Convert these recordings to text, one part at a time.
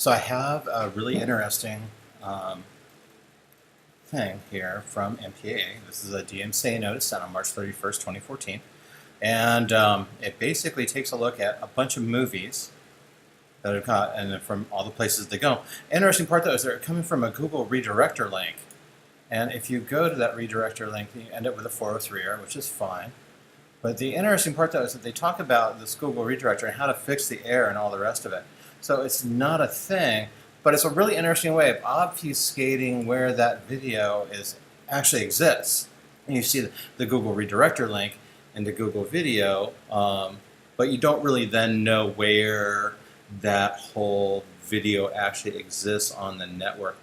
So I have a really interesting thing here from MPAA. This is a DMCA notice sent on March 31st, 2014. And it basically takes a look at a bunch of movies that have got, and from all the places they go. Interesting part though is they're coming from a Google Redirector link. And if you go to that redirector link, you end up with a 403 error, which is fine. But the interesting part though is that they talk about this Google Redirector and how to fix the error and all the rest of it. So it's not a thing, but it's a really interesting way of obfuscating where that video actually exists. And you see the Google Redirector link in the Google video, but you don't really then know where that whole video actually exists on the network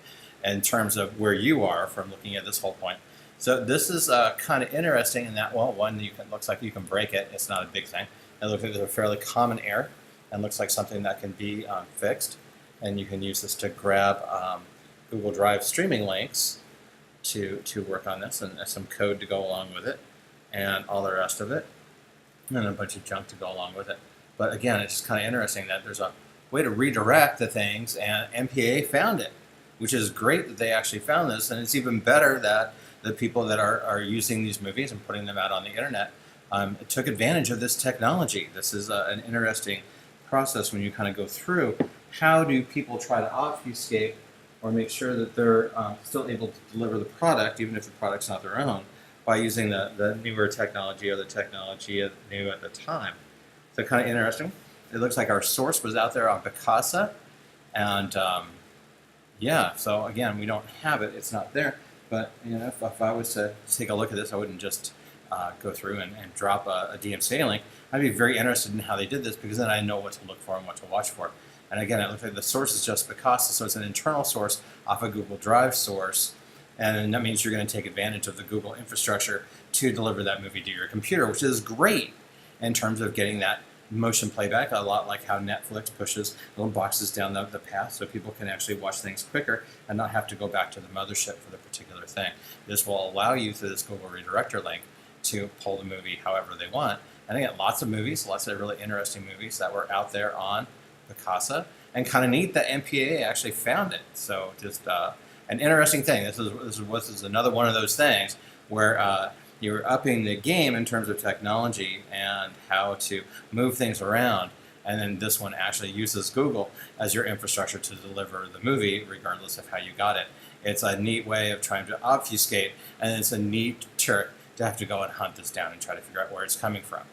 in terms of where you are from looking at this whole point. So this is kind of interesting in that, well, one, looks like you can break it. It's not a big thing. It looks like it's a fairly common error and looks like something that can be fixed. And you can use this to grab Google Drive streaming links to work on this, and some code to go along with it, and all the rest of it, and a bunch of junk to go along with it. But again, it's just kind of interesting that there's a way to redirect the things, and MPAA found it, which is great that they actually found this, and it's even better that the people that are using these movies and putting them out on the internet took advantage of this technology. This is an interesting process when you kind of go through how do people try to obfuscate or make sure that they're still able to deliver the product, even if the product's not their own, by using the newer technology or the technology new at the time. So kind of interesting. It looks like our source was out there on Picasa, and yeah, so again, we don't have it, it's not there, but you know, if I was to take a look at this, I wouldn't just go through and drop a DMCA link. I'd be very interested in how they did this, because then I know what to look for and what to watch for. And again, it looks like the source is just Picasa, so it's an internal source off a Google Drive source, and that means you're going to take advantage of the Google infrastructure to deliver that movie to your computer, which is great in terms of getting that motion playback, a lot like how Netflix pushes little boxes down the path so people can actually watch things quicker and not have to go back to the mothership for the particular thing. This will allow you through this Google Redirector link to pull the movie however they want. And again, lots of movies, lots of really interesting movies that were out there on Picasa, and kind of neat that MPAA actually found it. So just an interesting thing. This is another one of those things where you're upping the game in terms of technology and how to move things around, and then this one actually uses Google as your infrastructure to deliver the movie regardless of how you got it. It's a neat way of trying to obfuscate, and it's a neat trick to have to go and hunt this down and try to figure out where it's coming from.